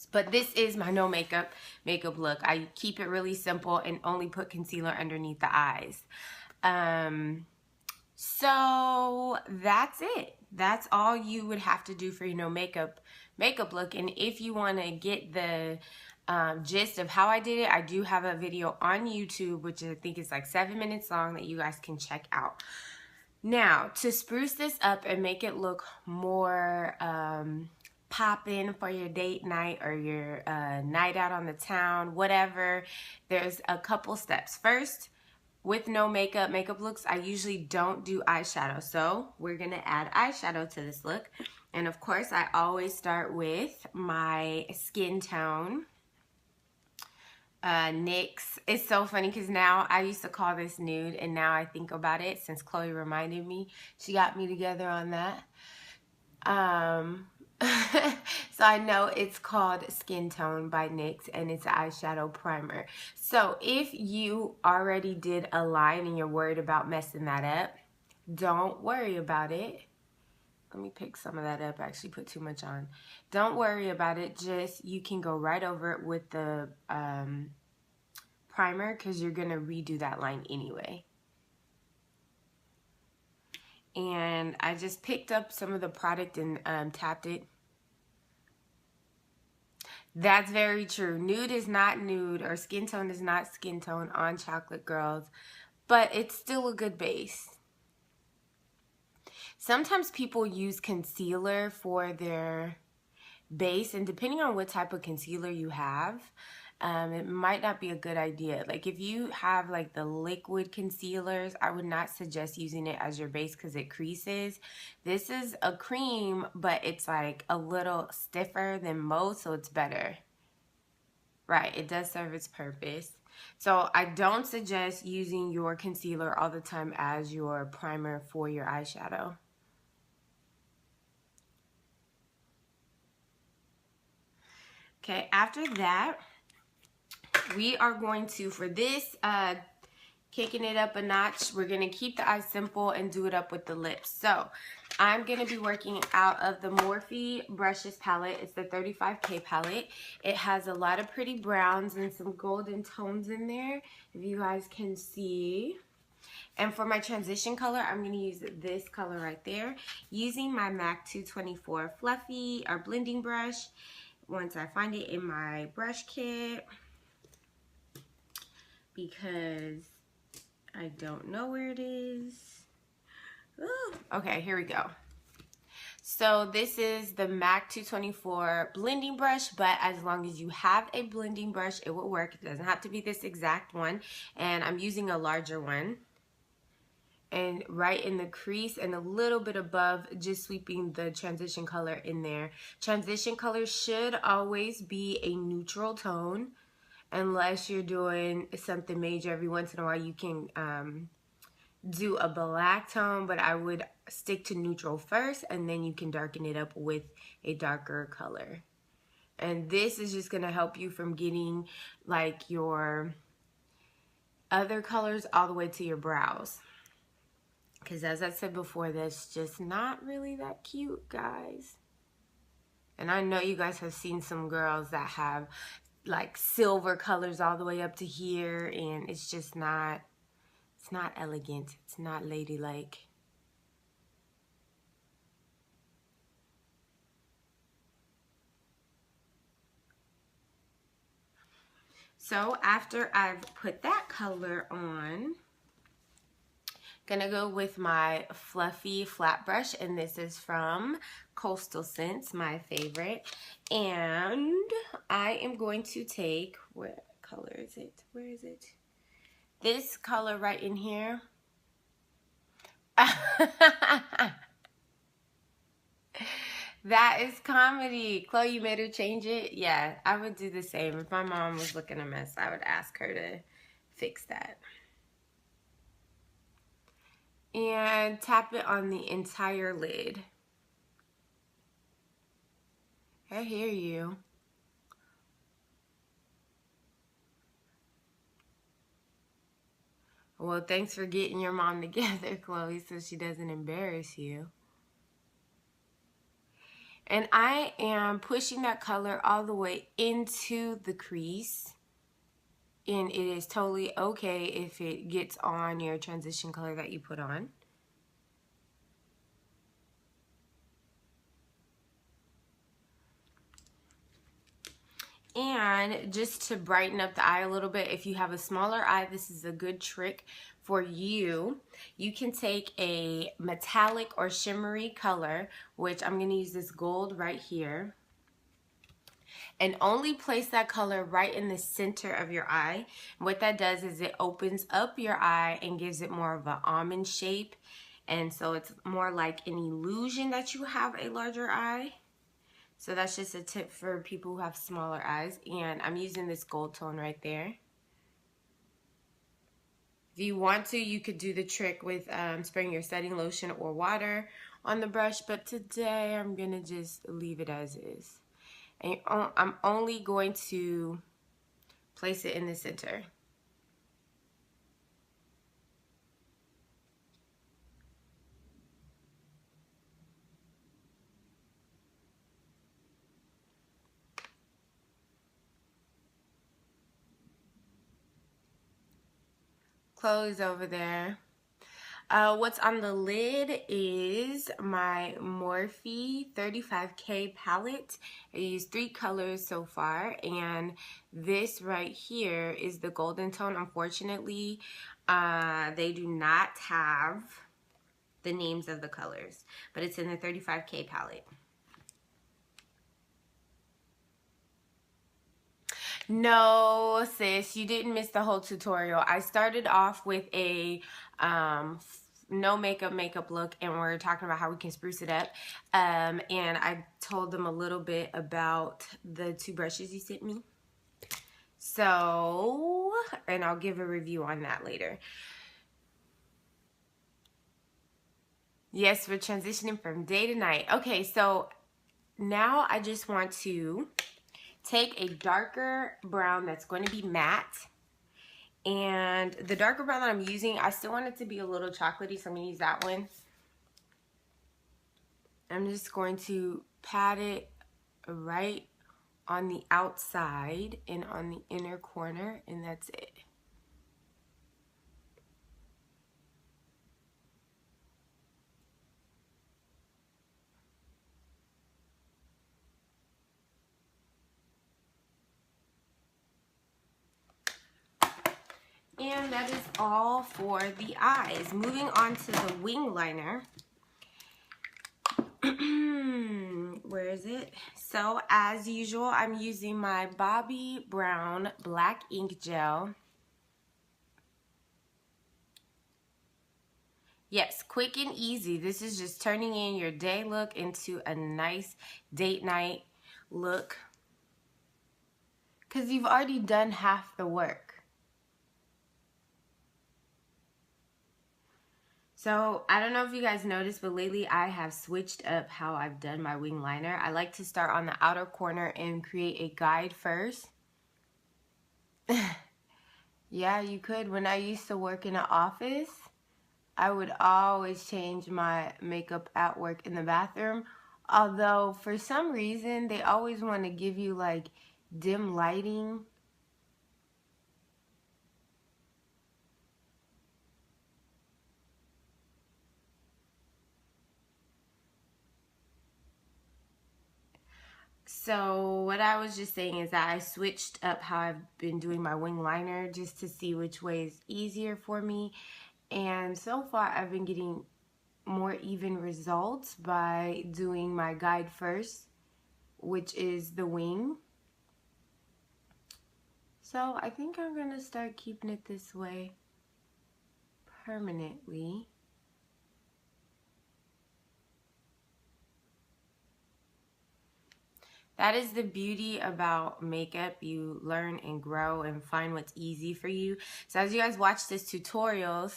But this is my no makeup look. I keep it really simple and only put concealer underneath the eyes. So that's it. That's all you would have to do for your no makeup look. And if you want to get the gist of how I did it, I do have a video on YouTube, which I think is like 7 minutes long, that you guys can check out. Now, to spruce this up and make it look more poppin' for your date night or your night out on the town, whatever, there's a couple steps. First, with no makeup looks, I usually don't do eyeshadow. So we're going to add eyeshadow to this look. And of course, I always start with my skin tone. NYX. It's so funny because now I used to call this nude, and now I think about it since Chloe reminded me. She got me together on that. So I know it's called Skin Tone by NYX, and it's an eyeshadow primer. So if you already did a line and you're worried about messing that up, don't worry about it. Let me pick some of that up. I actually put too much on. Don't worry about it. Just, you can go right over it with the primer, because you're going to redo that line anyway. And I just picked up some of the product and tapped it. That's very true. Nude is not nude, or skin tone is not skin tone on Chocolate Girls, but it's still a good base. Sometimes people use concealer for their base, and depending on what type of concealer you have, it might not be a good idea. Like if you have like the liquid concealers, I would not suggest using it as your base because it creases. This is a cream, but it's like a little stiffer than most, so it's better. Right, it does serve its purpose. So I don't suggest using your concealer all the time as your primer for your eyeshadow. Okay, after that, we are going to, for this, kicking it up a notch, we're going to keep the eyes simple and do it up with the lips. So I'm going to be working out of the Morphe Brushes palette. It's the 35K palette. It has a lot of pretty browns and some golden tones in there, if you guys can see. And for my transition color, I'm going to use this color right there, using my MAC 224 Fluffy or blending brush. Once I find it in my brush kit, because I don't know where it is. Ooh, okay, here we go. So this is the MAC 224 blending brush, but as long as you have a blending brush, it will work. It doesn't have to be this exact one, and I'm using a larger one. And right in the crease and a little bit above, just sweeping the transition color in there. Transition color should always be a neutral tone, unless you're doing something major. Every once in a while you can do a black tone, but I would stick to neutral first, and then you can darken it up with a darker color. And this is just going to help you from getting like your other colors all the way to your brows. Because as I said before, that's just not really that cute, guys. And I know you guys have seen some girls that have like silver colors all the way up to here, and it's just not, it's not elegant. It's not ladylike. So after I've put that color on, gonna go with my fluffy flat brush, and this is from Coastal Scents, my favorite. And I am going to take, what color is it? Where is it? This color right in here. That is comedy. Chloe, you made her change it? Yeah, I would do the same. If my mom was looking a mess, I would ask her to fix that. And tap it on the entire lid. I hear you. Well, thanks for getting your mom together, Chloe, so she doesn't embarrass you. And I am pushing that color all the way into the crease. And it is totally okay if it gets on your transition color that you put on. And just to brighten up the eye a little bit, if you have a smaller eye, this is a good trick for you. You can take a metallic or shimmery color, which I'm going to use this gold right here, and only place that color right in the center of your eye. What that does is it opens up your eye and gives it more of an almond shape. And so it's more like an illusion that you have a larger eye. So that's just a tip for people who have smaller eyes. And I'm using this gold tone right there. If you want to, you could do the trick with spraying your setting lotion or water on the brush. But today I'm going to just leave it as is. And I'm only going to place it in the center. Chloe's over there. What's on the lid is my Morphe 35K palette. I used 3 colors so far, and this right here is the golden tone. Unfortunately, they do not have the names of the colors, but it's in the 35K palette. No, sis, you didn't miss the whole tutorial. I started off with a no makeup look, and we're talking about how we can spruce it up. And I told them a little bit about the 2 brushes you sent me. So, and I'll give a review on that later. Yes, we're transitioning from day to night. Okay, so now I just want to take a darker brown that's going to be matte. And the darker brown that I'm using, I still want it to be a little chocolatey, so I'm going to use that one. I'm just going to pat it right on the outside and on the inner corner, and that's it. And that is all for the eyes. Moving on to the wing liner. Where is it? So as usual, I'm using my Bobbi Brown black ink gel. Yes, quick and easy. This is just turning in your day look into a nice date night look, because you've already done half the work. So I don't know if you guys noticed, but lately I have switched up how I've done my wing liner. I like to start on the outer corner and create a guide first. Yeah, you could. When I used to work in an office, I would always change my makeup at work in the bathroom. Although for some reason they always want to give you like dim lighting. So what I was just saying is that I switched up how I've been doing my wing liner just to see which way is easier for me. And so far I've been getting more even results by doing my guide first, which is the wing. So I think I'm going to start keeping it this way permanently. That is the beauty about makeup. You learn and grow and find what's easy for you. So as you guys watch this tutorials,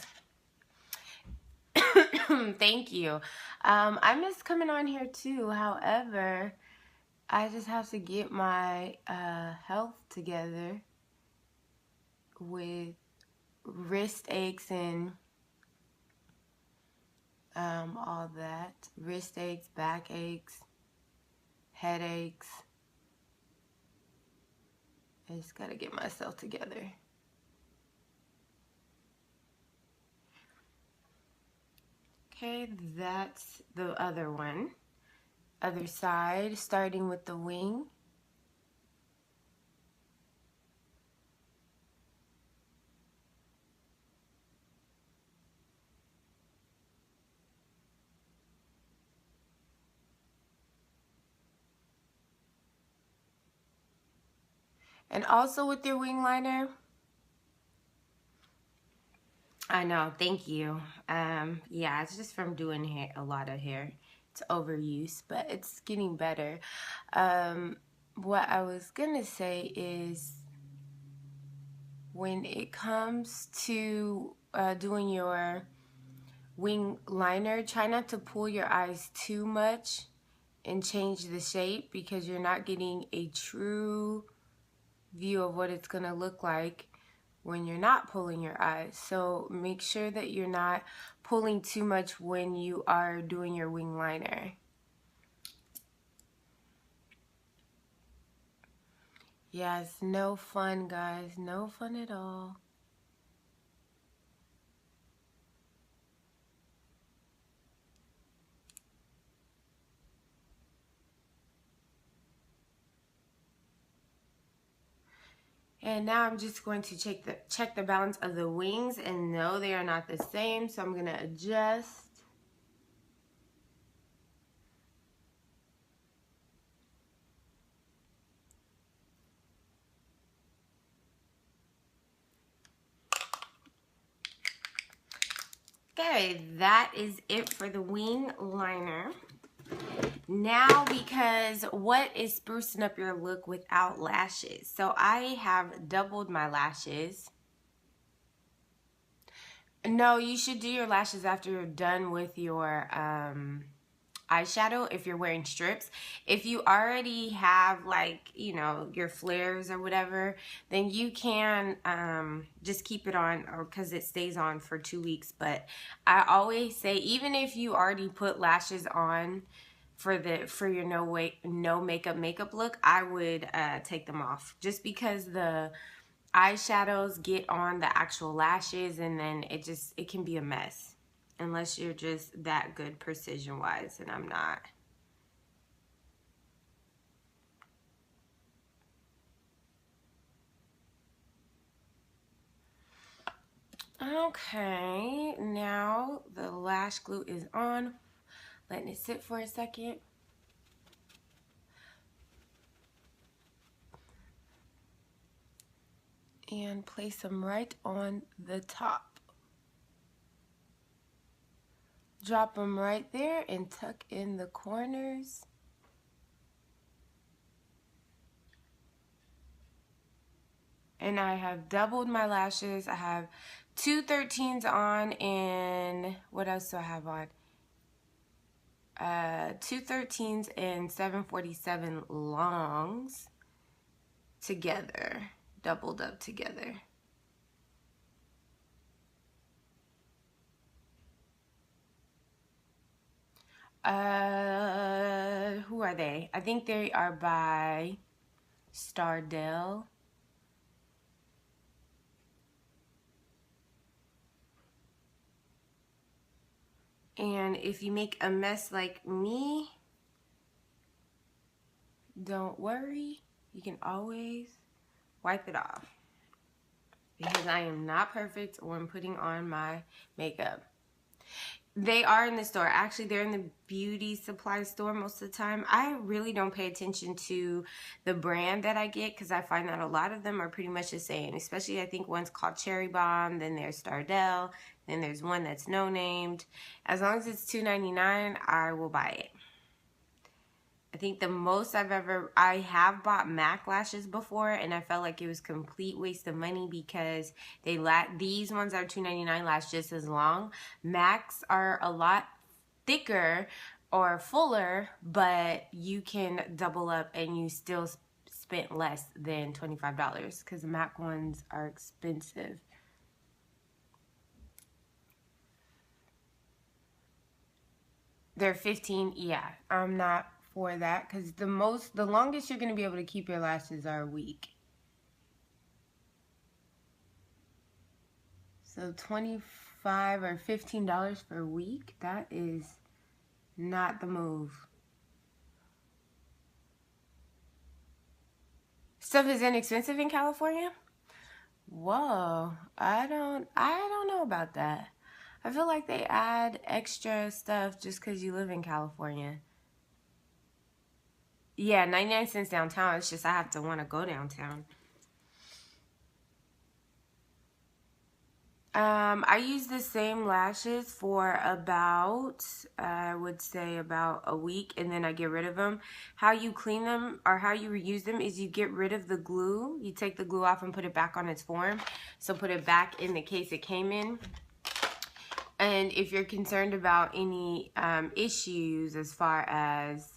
thank you. I miss coming on here too. However, I just have to get my health together with wrist aches and all that. Wrist aches, back aches. headaches. I just gotta get myself together. Okay, that's the other one. Other side, starting with the wing. And also with your wing liner, I know, thank you. Yeah, it's just from doing hair, a lot of hair. It's overuse, but it's getting better. What I was gonna say is when it comes to doing your wing liner, try not to pull your eyes too much and change the shape because you're not getting a true view of what it's gonna look like when you're not pulling your eyes. So make sure that you're not pulling too much when you are doing your wing liner. Yeah, it's no fun, guys. No fun at all. And now I'm just going to check the balance of the wings, and no, they are not the same, so I'm gonna adjust. Okay, that is it for the wing liner. Now, because what is sprucing up your look without lashes? So I have doubled my lashes. No, you should do your lashes after you're done with your eyeshadow if you're wearing strips. If you already have, like, you know, your flares or whatever, then you can just keep it on, or because it stays on for 2 weeks. But I always say, even if you already put lashes on for your no makeup look, I would take them off, just because the eyeshadows get on the actual lashes, and then it can be a mess unless you're just that good precision wise, and I'm not. Okay, now the lash glue is on. Letting it sit for a second. And place them right on the top. Drop them right there and tuck in the corners. And I have doubled my lashes. I have 2 13s on, and what else do I have on? 2 13s and 747 longs together, doubled up together. Who are they? I think they are by Stardell. And if you make a mess like me, don't worry. You can always wipe it off, because I am not perfect when putting on my makeup. They are in the store. Actually, they're in the beauty supply store most of the time. I really don't pay attention to the brand that I get, because I find that a lot of them are pretty much the same. Especially, I think one's called Cherry Bomb, then there's Stardell, then there's one that's no-named. As long as it's $2.99, I will buy it. I think the most I have bought MAC lashes before, and I felt like it was complete waste of money, because these ones are $2.99, last just as long. MACs are a lot thicker or fuller, but you can double up and you still spent less than $25, because the MAC ones are expensive. They're 15, yeah. I'm not for that, because the longest you're going to be able to keep your lashes are a week. So $25 or $15 for a week, that is not the move. Stuff is inexpensive in California? Whoa, I don't know about that. I feel like they add extra stuff just because you live in California. Yeah, 99 cents downtown. It's just I have to want to go downtown. I use the same lashes for about, I would say about a week, and then I get rid of them. How you clean them or how you reuse them is you get rid of the glue. You take the glue off and put it back on its form. So put it back in the case it came in. And if you're concerned about any issues as far as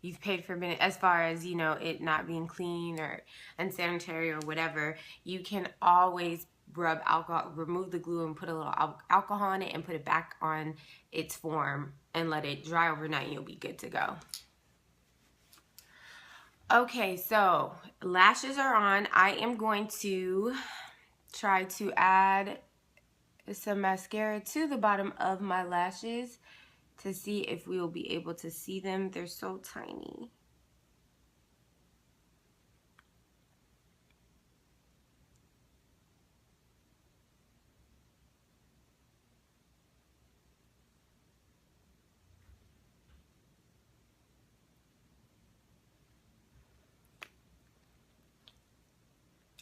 you've paid for a minute, as far as, you know, it not being clean or unsanitary or whatever, you can always rub alcohol, remove the glue and put a little alcohol in it and put it back on its form and let it dry overnight and you'll be good to go. Okay, so lashes are on. I am going to try to add some mascara to the bottom of my lashes to see if we will be able to see them. They're so tiny.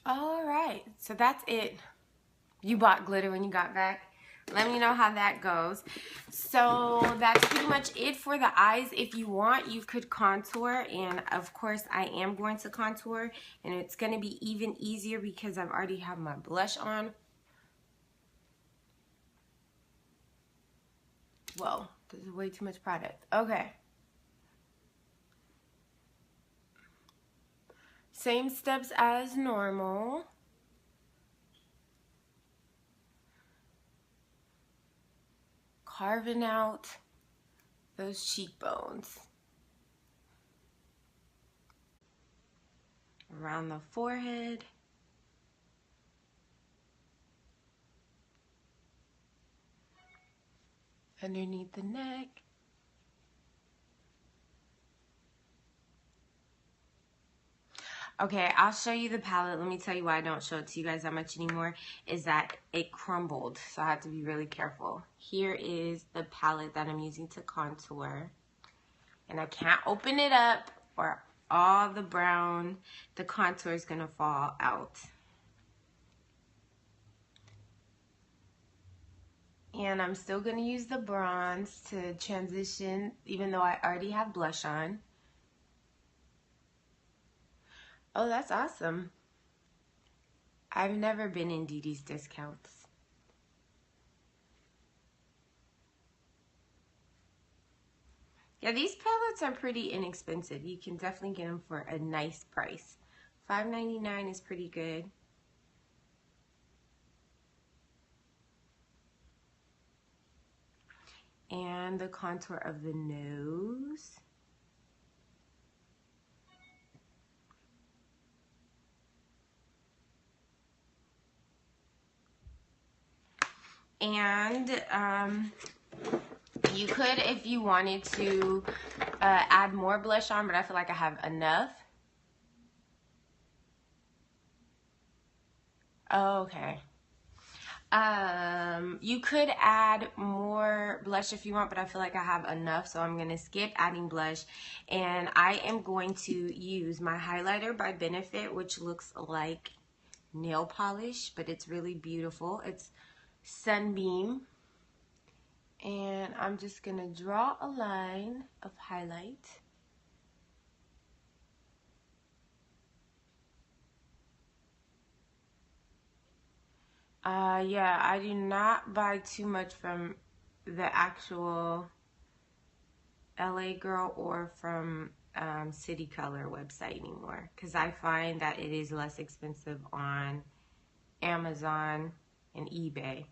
All right, so that's it. You bought glitter when you got back. Let me know how that goes. So that's pretty much it for the eyes. If you want, you could contour. And of course, I am going to contour. And it's going to be even easier because I've already have my blush on. Whoa, this is way too much product. Okay. Same steps as normal. Carving out those cheekbones. Around the forehead. Underneath the neck. Okay, I'll show you the palette. Let me tell you why I don't show it to you guys that much anymore. Is that it crumbled, so I have to be really careful. Here is the palette that I'm using to contour. And I can't open it up or all the brown, the contour is going to fall out. And I'm still going to use the bronze to transition, even though I already have blush on. Oh, that's awesome. I've never been in Dee Dee's discounts. Yeah, these palettes are pretty inexpensive. You can definitely get them for a nice price. $5.99 is pretty good. And the contour of the nose. And you could, if you wanted to, add more blush on, but I feel like I have enough. Oh, okay. You could add more blush if you want, but I feel like I have enough, so I'm going to skip adding blush. And I am going to use my highlighter by Benefit, which looks like nail polish, but it's really beautiful. It's Sunbeam. And I'm just going to draw a line of highlight. Yeah, I do not buy too much from the actual LA Girl or from City Color website anymore, because I find that it is less expensive on Amazon and eBay.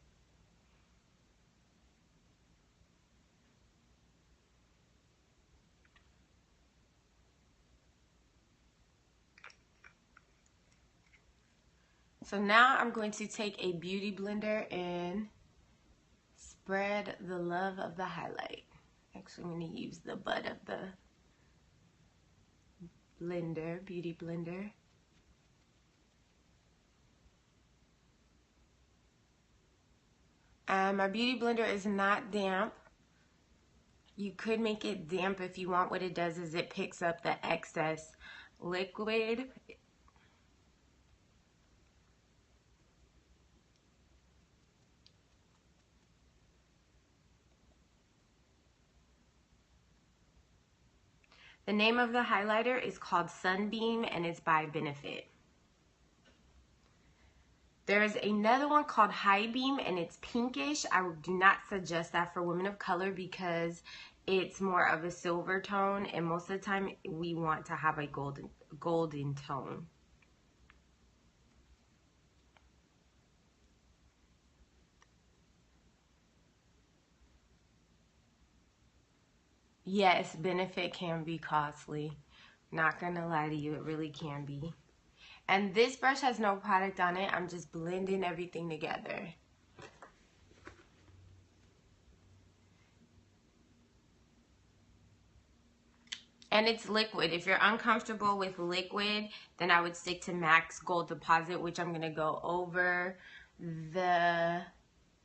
So now I'm going to take a beauty blender and spread the love of the highlight. Actually, I'm going to use the butt of the blender, beauty blender. My beauty blender is not damp. You could make it damp if you want. What it does is it picks up the excess liquid. The name of the highlighter is called Sunbeam and it's by Benefit. There's another one called High Beam and it's pinkish. I do not suggest that for women of color because it's more of a silver tone and most of the time we want to have a golden tone. Yes, Benefit can be costly. Not gonna lie to you, it really can be. And this brush has no product on it. I'm just blending everything together. And it's liquid. If you're uncomfortable with liquid, then I would stick to MAC's Gold Deposit, which I'm gonna go over the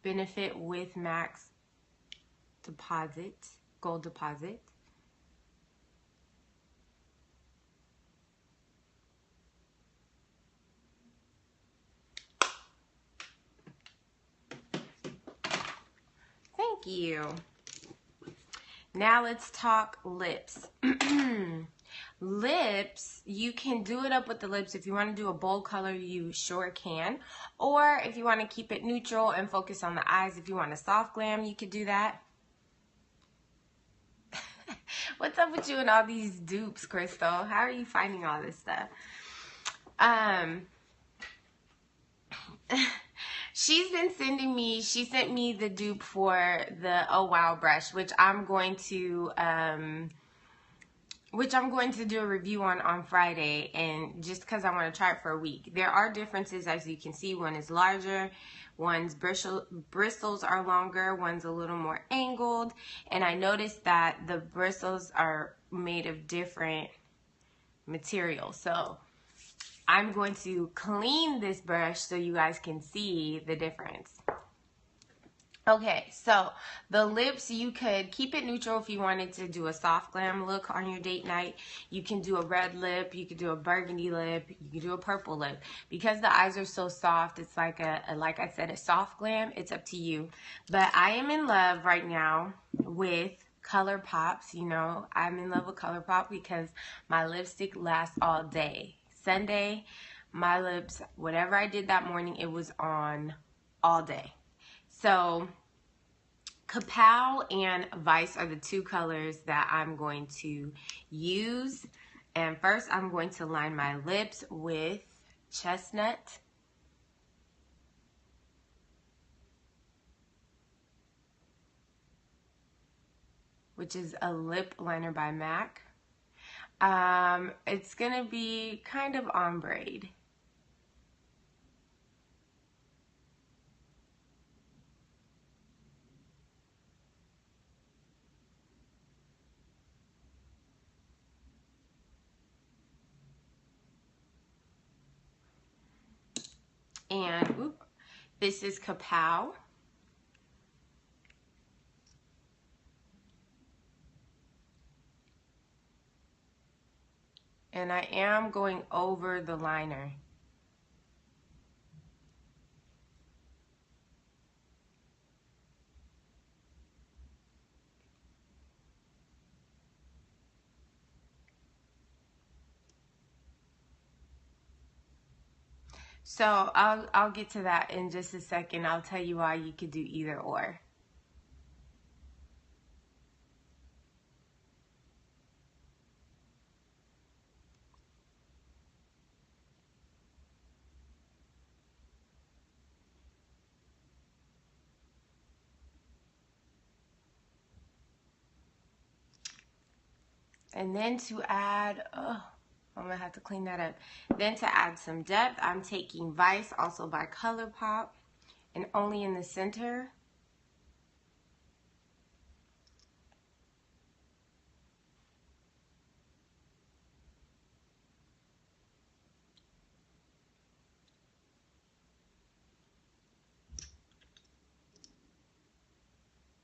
Benefit with MAC's Deposit, Gold Deposit. Thank you. Now let's talk lips. Lips, you can do it up with the lips. If you want to do a bold color, you sure can. Or if you want to keep it neutral and focus on the eyes, if you want a soft glam, you could do that. What's up with you and all these dupes, Crystal? How are you finding all this stuff? She's been sending me, she sent me the dupe for the Oh Wow brush, which I'm going to do a review on Friday, and just because I want to try it for a week. There are differences, as you can see. One is larger, one's bristles are longer, one's a little more angled, and I noticed that the bristles are made of different material. So I'm going to clean this brush so you guys can see the difference. Okay, so the lips, you could keep it neutral if you wanted to do a soft glam look on your date night. You can do a red lip, you could do a burgundy lip, you could do a purple lip. Because the eyes are so soft, it's like like I said, a soft glam. It's up to you. But I am in love right now with Color Pops. You know, I'm in love with Color Pop because my lipstick lasts all day. Sunday, my lips, whatever I did that morning, it was on all day. So Kapow and Vice are the two colors that I'm going to use. And first I'm going to line my lips with Chestnut. Which is a lip liner by MAC. It's going to be kind of ombre. And this is Kapow. And I am going over the liner. So I'll get to that in just a second. I'll tell you why you could do either or. And then to add, oh I'm gonna have to clean that up. Then to add some depth, I'm taking Vice, also by ColourPop, and only in the center.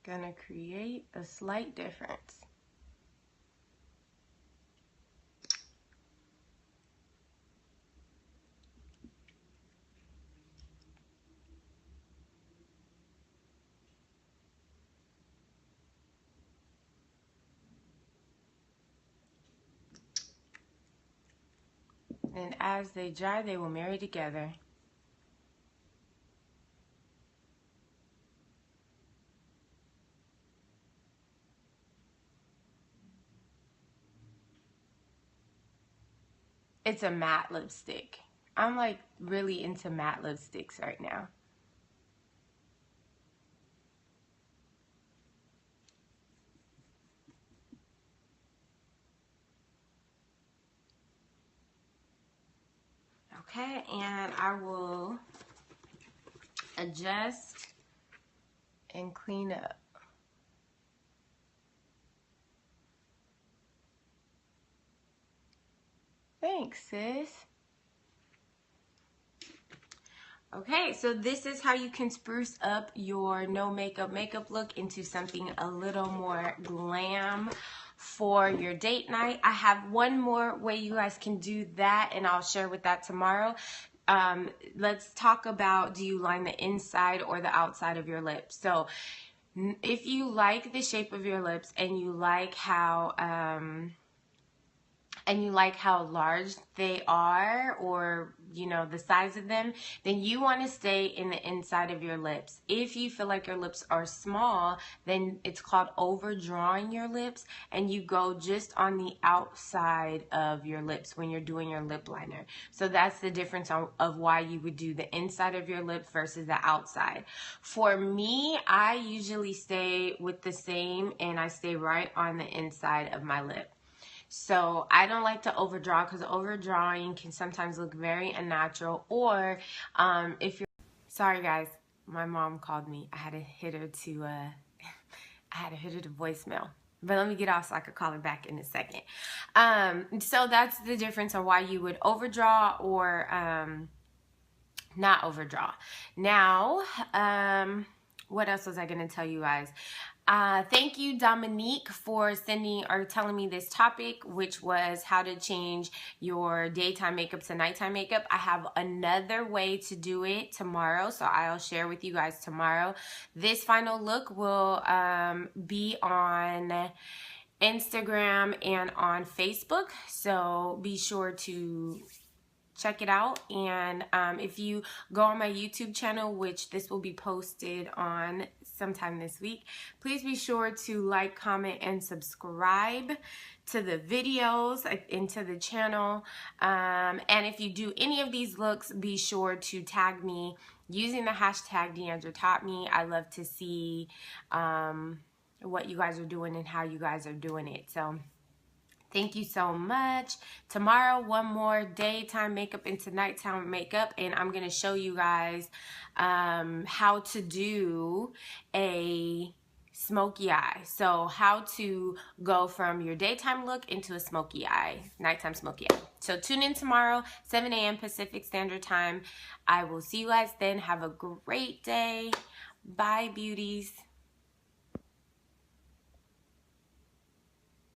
Gonna create a slight difference. And as they dry, they will marry together. It's a matte lipstick. I'm like really into matte lipsticks right now. Okay, and I will adjust and clean up. Thanks, sis. Okay, so this is how you can spruce up your no makeup look into something a little more glam for your date night. I have one more way you guys can do that, and I'll share with that tomorrow. Let's talk about, do you line the inside or the outside of your lips? So if you like the shape of your lips and you like how large they are, or you know, the size of them, then you want to stay in the inside of your lips. If you feel like your lips are small, then it's called overdrawing your lips, and you go just on the outside of your lips when you're doing your lip liner. So that's the difference of why you would do the inside of your lip versus the outside. For me, I usually stay with the same, and I stay right on the inside of my lip. So I don't like to overdraw, because overdrawing can sometimes look very unnatural. Or if you're, sorry guys, my mom called me. I had to hit her to voicemail. But let me get off so I could call her back in a second. So that's the difference on why you would overdraw or not overdraw. Now, what else was I going to tell you guys? Thank you, Dominique, for sending or telling me this topic, which was how to change your daytime makeup to nighttime makeup. I have another way to do it tomorrow, so I'll share with you guys tomorrow. This final look will be on Instagram and on Facebook, so be sure to check it out. And if you go on my YouTube channel, which this will be posted on sometime this week, please be sure to like, comment, and subscribe to the videos and to the channel. And if you do any of these looks, be sure to tag me using the hashtag Deandra Taught Me. I love to see what you guys are doing and how you guys are doing it. So thank you so much. Tomorrow, one more daytime makeup into nighttime makeup, and I'm going to show you guys how to do a smoky eye. So how to go from your daytime look into a smoky eye, nighttime smoky eye. So tune in tomorrow, 7 a.m. Pacific Standard Time. I will see you guys then. Have a great day. Bye, beauties.